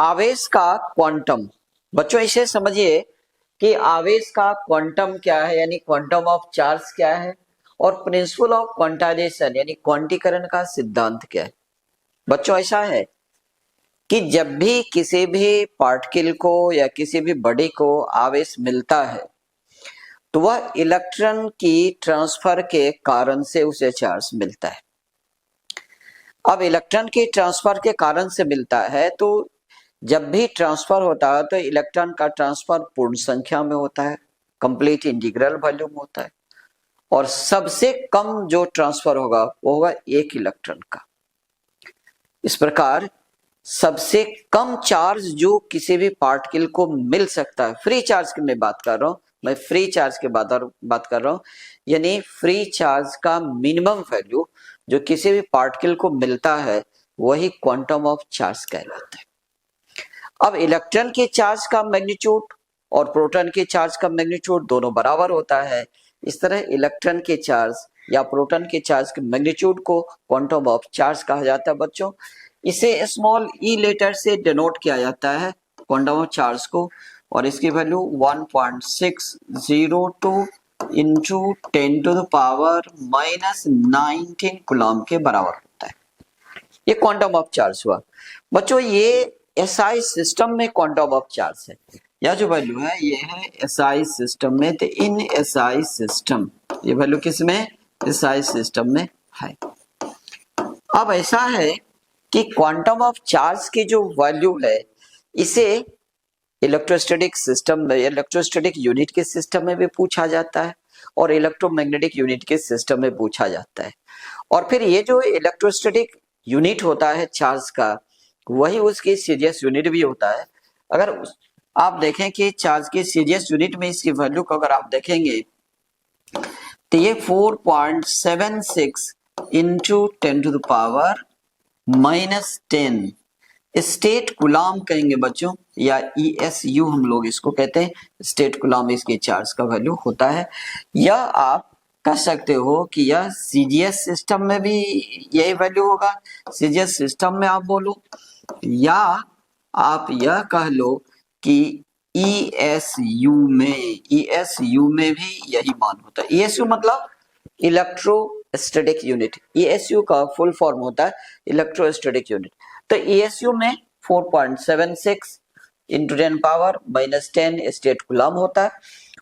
आवेश का क्वांटम। बच्चों इसे समझिए कि आवेश का क्वांटम क्या है, यानी क्वांटम ऑफ चार्ज क्या है, और प्रिंसिपल ऑफ क्वांटाइजेशन यानी क्वांटीकरण का सिद्धांत क्या है। बच्चों ऐसा है कि जब भी किसी भी पार्टिकल को या किसी भी बॉडी को आवेश मिलता है तो वह इलेक्ट्रॉन की ट्रांसफर के कारण से उसे चार्ज मिलता है। अब इलेक्ट्रॉन की ट्रांसफर के कारण से मिलता है, तो जब भी ट्रांसफर होता है तो इलेक्ट्रॉन का ट्रांसफर पूर्ण संख्या में होता है, कंप्लीट इंटीग्रल वॉल्यूम होता है, और सबसे कम जो ट्रांसफर होगा वो होगा एक इलेक्ट्रॉन का। इस प्रकार सबसे कम चार्ज जो किसी भी पार्टिकल को मिल सकता है, फ्री चार्ज की मैं बात कर रहा हूं, मैं फ्री चार्ज के बात कर रहा हूं, यानी फ्री चार्ज का मिनिमम वैल्यू जो किसी भी पार्टिकल को मिलता है वही क्वांटम ऑफ चार्ज कहलाता है। अब इलेक्ट्रॉन के चार्ज का मैग्नीट्यूड और प्रोटॉन के चार्ज का मैग्नीट्यूड दोनों बराबर होता है। इस तरह इलेक्ट्रॉन के चार्ज या प्रोटॉन के चार्ज के मैग्नीट्यूड को क्वांटम ऑफ चार्ज कहा जाता है। बच्चों इसे स्मॉल ई लेटर से डिनोट किया जाता है क्वांटम ऑफ चार्ज को, और इसकी वैल्यू 1.602 इंटू 10⁻⁻19 कूलम के बराबर होता है। ये क्वांटम ऑफ चार्ज हुआ। बच्चों ये एसआई सिस्टम में क्वांटम ऑफ चार्ज है, यह जो वैल्यू है ये है एसआई सिस्टम में। तो इन एसआई सिस्टम ये वैल्यू किस में, एसआई सिस्टम में है। अब ऐसा है कि क्वांटम ऑफ चार्ज की जो वैल्यू है इसे इलेक्ट्रोस्टैटिक सिस्टम में, इलेक्ट्रोस्टैटिक यूनिट के सिस्टम में भी पूछा जाता है और इलेक्ट्रोमैग्नेटिक यूनिट के सिस्टम में पूछा जाता है। और फिर ये जो इलेक्ट्रोस्टैटिक यूनिट होता है चार्ज का, वही उसकी सीरियस यूनिट भी होता है। अगर आप देखें कि चार्ज की सीरियस यूनिट में इसकी वैल्यू को अगर आप देखेंगे तो ये 4.76 इंटू 10⁻⁻10 स्टेट कूलम कहेंगे बच्चों, या ESU हम लोग इसको कहते हैं। स्टेट कूलम इसके चार्ज का वैल्यू होता है। यह आप कह सकते हो कि यह सीजीएस सिस्टम में भी यही वैल्यू होगा, सीजीएस सिस्टम में आप बोलो, या आप यह कह लो कि ESU में भी यही मान होता है। ESU मतलब इलेक्ट्रोस्टैटिक यूनिट, ESU का फुल फॉर्म होता है इलेक्ट्रोस्टैटिक यूनिट। तो ESU में 4.76 इंटू 10⁻⁻10 स्टेट कूलम होता है।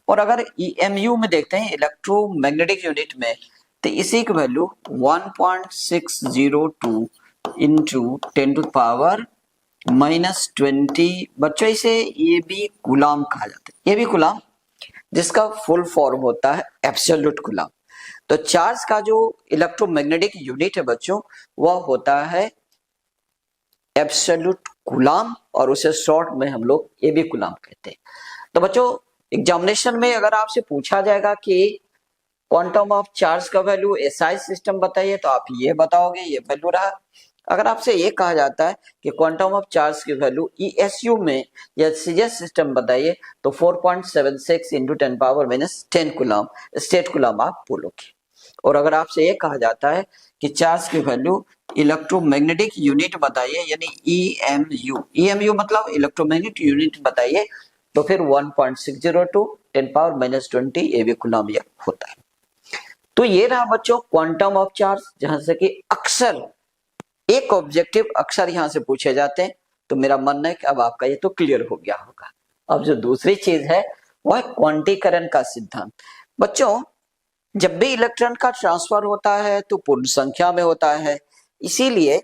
और अगर EMU में देखते हैं इलेक्ट्रोमैग्नेटिक यूनिट में, तो इसी की वैल्यू 1.602 इंटू 10⁻⁻20। बच्चों इसे ये भी कूलम कहा जाता है, ये भी कूलम, जिसका फुल फॉर्म होता है एब्सोल्यूट कूलम। तो चार्ज का जो इलेक्ट्रोमैग्नेटिक यूनिट है बच्चों वह होता है एब्सोल्यूट कूलम, और उसे शॉर्ट में हम लोग ये भी कूलम कहते हैं। तो बच्चों एग्जामिनेशन में अगर आपसे पूछा जाएगा कि क्वांटम ऑफ चार्ज का वैल्यू एसआई सिस्टम बताइए, तो आप ये बताओगे, ये वैल्यू रहा। अगर आपसे ये कहा जाता है कि क्वांटम ऑफ चार्ज की वैल्यू ESU में या सीजीएस सिस्टम बताइए, तो 4.76 इंटू 10⁻⁻10 कूलम स्टेट कूलम आप बोलोगे। और अगर आपसे ये कहा जाता है कि चार्ज की वैल्यू इलेक्ट्रोमैग्नेटिक यूनिट बताइए, यानी EMU मतलब इलेक्ट्रोमैग्नेटिक यूनिट बताइए, तो फिर 1.602 10⁻⁻20 एवी कूलम यह होता है। तो ये रहा बच्चों क्वांटम ऑफ चार्ज, जहां से कि अक्सर एक ऑब्जेक्टिव अक्सर यहां से पूछे जाते हैं। तो मेरा मानना है कि अब आपका ये तो क्लियर हो गया होगा। अब जो दूसरी चीज है वह क्वांटीकरण का सिद्धांत। बच्चों जब भी इलेक्ट्रॉन का ट्रांसफर होता है तो पूर्ण संख्या में होता है, इसीलिए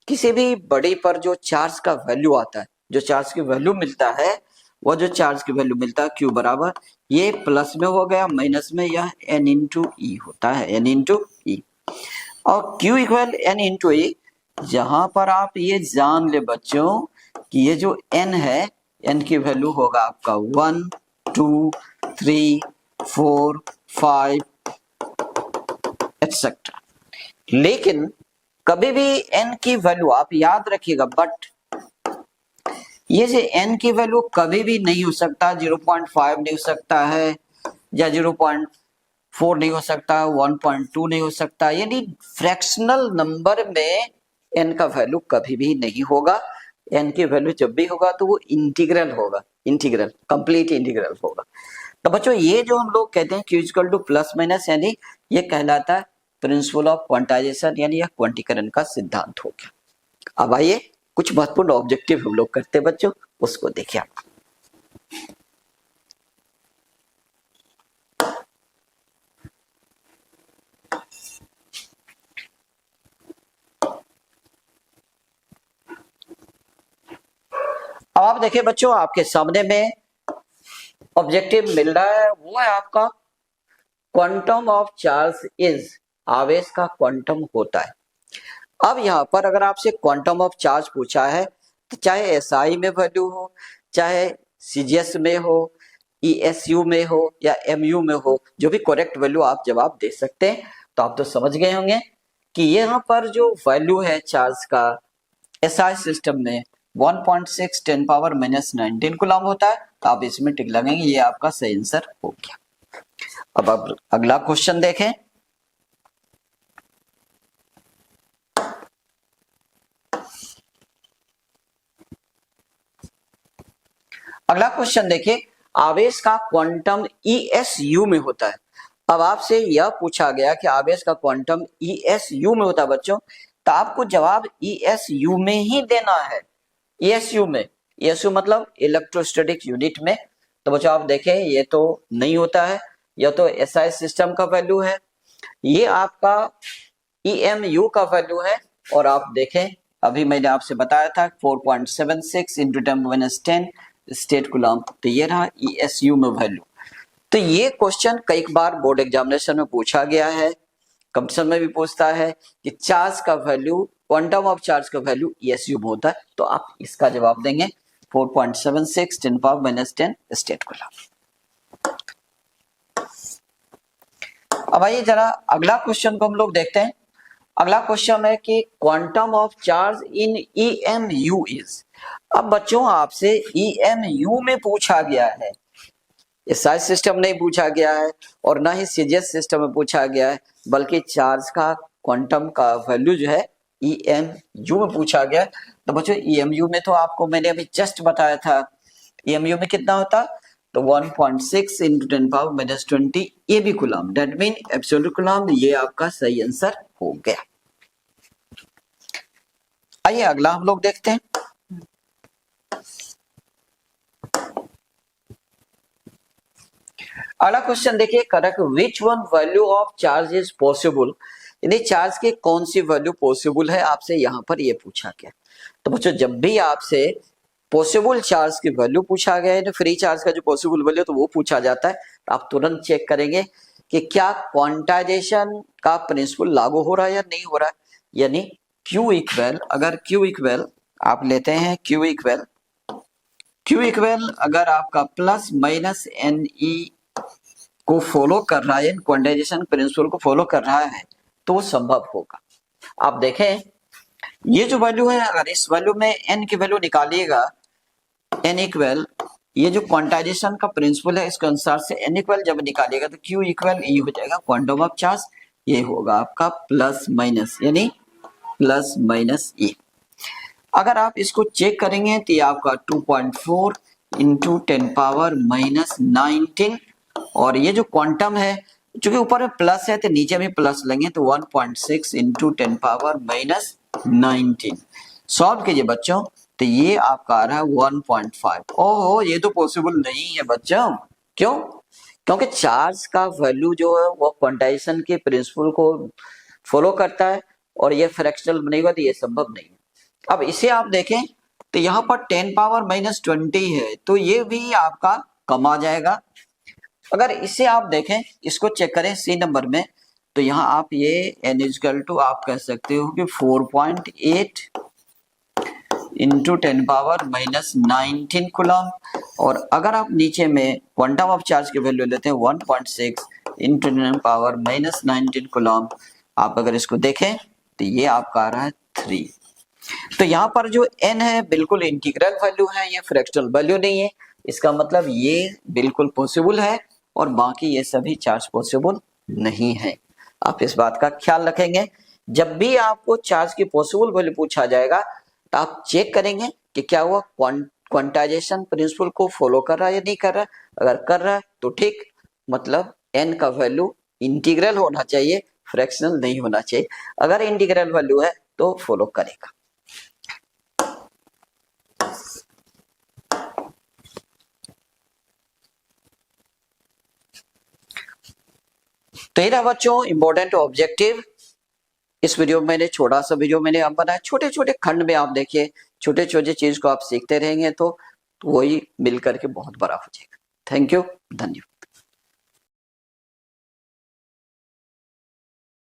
किसी भी बॉडी पर जो चार्ज का वैल्यू आता है, जो चार्ज की वैल्यू मिलता है, वह जो चार्ज की वैल्यू मिलता है Q बराबर, ये प्लस में हो गया, माइनस में यह N इंटू E होता है, N इंटू E। और Q equal N into E, जहां पर आप ये जान ले बच्चों कि ये जो N है, N की वैल्यू होगा आपका 1 2 3 4 5 एक्सेट्रा। लेकिन कभी भी N की वैल्यू आप याद रखिएगा, बट ये जो N की वैल्यू कभी भी नहीं हो सकता, 0.5 नहीं हो सकता है, या 0.4 नहीं हो सकता, 1.2 नहीं हो सकता, यानी फ्रैक्शनल नंबर में N का वैल्यू कभी भी नहीं होगा। एन की वैल्यू जब भी होगा तो वो इंटीग्रल होगा, इंटीग्रल, कंप्लीट इंटीग्रल होगा। तो बच्चों ये जो हम लोग कहते हैं Q equal two plus minus, यानी ये कहलाता है प्रिंसिपल ऑफ क्वांटाइजेशन, यानी यह क्वांटीकरण का सिद्धांत हो गया। अब आइए कुछ महत्वपूर्ण ऑब्जेक्टिव हम लोग करते हैं बच्चों, उसको देखिए आप। अब आप देखिए बच्चों, आपके सामने में ऑब्जेक्टिव मिल रहा है, वो है आपका क्वांटम ऑफ चार्ज इज, आवेश का क्वांटम होता है। अब यहाँ पर अगर आपसे क्वांटम ऑफ चार्ज पूछा है तो चाहे एसआई में वैल्यू हो, चाहे सीजीएस में हो, ईएसयू में हो या एमयू में हो, जो भी करेक्ट वैल्यू आप जवाब दे सकते हैं। तो आप तो समझ गए होंगे कि यहाँ पर जो वैल्यू है चार्ज का एसआई सिस्टम में 1.6 10⁻⁻19 कूलम होता है। तो आप इसमें टिक लगेंगे, ये आपका सही आंसर हो गया। अब अगला क्वेश्चन देखें। अगला क्वेश्चन देखिए, आवेश का क्वांटम ईएसयू में होता है। अब आपसे यह पूछा गया कि आवेश का क्वांटम ईएसयू में होता है बच्चों, तो आपको जवाब ईएसयू में ही देना है। ईएसयू में, ईएसयू मतलब इलेक्ट्रोस्टैटिक यूनिट में। तो बच्चों आप देखें, ये तो नहीं होता है, यह तो एसआई सिस्टम का वैल्यू है, ये आपका ईएमयू का वैल्यू है। और आप देखें, अभी मैंने आपसे बताया था 4.76 इंटू 10⁻10 स्टेट कूलम, तो ये रहा ईएसयू में वैल्यू। तो ये क्वेश्चन कई बार बोर्ड एग्जामिनेशन में पूछा गया है, कंपटीशन में भी पूछता है कि चार्ज का वैल्यू, क्वांटम ऑफ चार्ज का वैल्यू ईएसयू में होता है। तो आप इसका जवाब देंगे 4.76 10⁻10 स्टेट कूलम। अब आइए जरा अगला क्वेश्चन को हम लोग देखते हैं। अगला क्वेश्चन है कि quantum of charge in EMU is. अब बच्चों आपसे ईएमयू में पूछा गया है, एसआई सिस्टम नहीं पूछा गया है और ना ही सीजीएस सिस्टम में पूछा गया है, बल्कि चार्ज का क्वांटम का वैल्यू जो है ईएमयू में पूछा गया है। तो बच्चों ईएमयू में तो आपको मैंने अभी जस्ट बताया था, ईएमयू में कितना होता, तो 1.6 इंटू 10⁻⁻20 ये भी coulomb, that mean absolute coulomb. ये आपका सही आंसर हो गया। आइए अगला हम लोग देखते हैं। अगला क्वेश्चन देखिए, correct which one value of charge is possible, यानी चार्ज की कौन सी वैल्यू पॉसिबल है, आपसे यहाँ पर ये पूछा गया। तो बच्चों जब भी आपसे पॉसिबल चार्ज की वैल्यू पूछा गया है, तो फ्री चार्ज का जो पॉसिबल वैल्यू तो वो पूछा जाता है, तो आप तुरंत चेक करेंगे कि क्या क्वांटाइजेशन का प्रिंसिपल लागू हो रहा है या नहीं हो रहा है। यानी Q इक्वल, अगर Q इक्वल आप लेते हैं, Q इक्वल अगर आपका प्लस माइनस NE को फॉलो कर रहा है, क्वांटाइजेशन प्रिंसिपल को फॉलो कर रहा है, तो वो संभव होगा। आप देखें ये जो वैल्यू है, अगर इस वैल्यू में n की वैल्यू निकालिएगा, n इक्वल, ये जो क्वांटाइजेशन का प्रिंसिपल है इसके अनुसार से n इक्वल जब निकालिएगा तो Q इक्वल E हो जाएगा क्वांटम ऑफ चार्ज, ये होगा आपका प्लस माइनस, यानी प्लस माइनस E। अगर आप इसको चेक करेंगे तो ये आपका 2.4 इंटू 10⁻⁻19, और ये जो क्वांटम है चूंकि ऊपर में प्लस है तो नीचे में प्लस लेंगे, तो 1.6 इंटू 10⁻⁻19 सॉल्व कीजिए बच्चों, तो ये आपका आ रहा है 1.5। ओहो, ये तो पॉसिबल नहीं है बच्चों। क्यों? क्योंकि चार्ज का वैल्यू जो है वो क्वांटाइजेशन के प्रिंसिपल को फॉलो करता है, और ये फ्रैक्शनल बनेगा तो ये संभव नहीं है। अब इसे आप देखें तो यहाँ पर 10⁻⁻20 है, तो ये भी आपका कम आ जाएगा। अगर इसे आप देखें, इसको चेक करें सी नंबर में, तो यहाँ आप ये n इक्वल टू आप कह सकते हो कि 4.8 इंटू 10⁻⁻19 कूलम, और अगर आप नीचे में क्वांटम ऑफ चार्ज की वैल्यू लेते हैं 1.6 इंटू 10⁻⁻19 कूलम, आप अगर इसको देखें तो ये आपका आ रहा है 3। तो यहाँ पर जो n है बिल्कुल इंटीग्रल वैल्यू है, ये फ्रैक्शनल वैल्यू नहीं है। इसका मतलब ये बिल्कुल पॉसिबल है और बाकी ये सभी चार्ज पॉसिबल नहीं है। आप इस बात का ख्याल रखेंगे, जब भी आपको चार्ज की पॉसिबल वैल्यू पूछा जाएगा तो आप चेक करेंगे कि क्या हुआ, क्वांटाइजेशन प्रिंसिपल को फॉलो कर रहा है या नहीं कर रहा है। अगर कर रहा है तो ठीक, मतलब n का वैल्यू इंटीग्रल होना चाहिए, फ्रैक्शनल नहीं होना चाहिए। अगर इंटीग्रल वैल्यू है तो फॉलो करेगा। तो ये रहा बच्चों इंपॉर्टेंट ऑब्जेक्टिव। इस वीडियो में मैंने छोटा सा वीडियो मैंने आप बनाया, छोटे छोटे खंड में आप देखिए, छोटे छोटे चीज को आप सीखते रहेंगे तो वही मिलकर के बहुत बड़ा हो जाएगा। थैंक यू, धन्यवाद।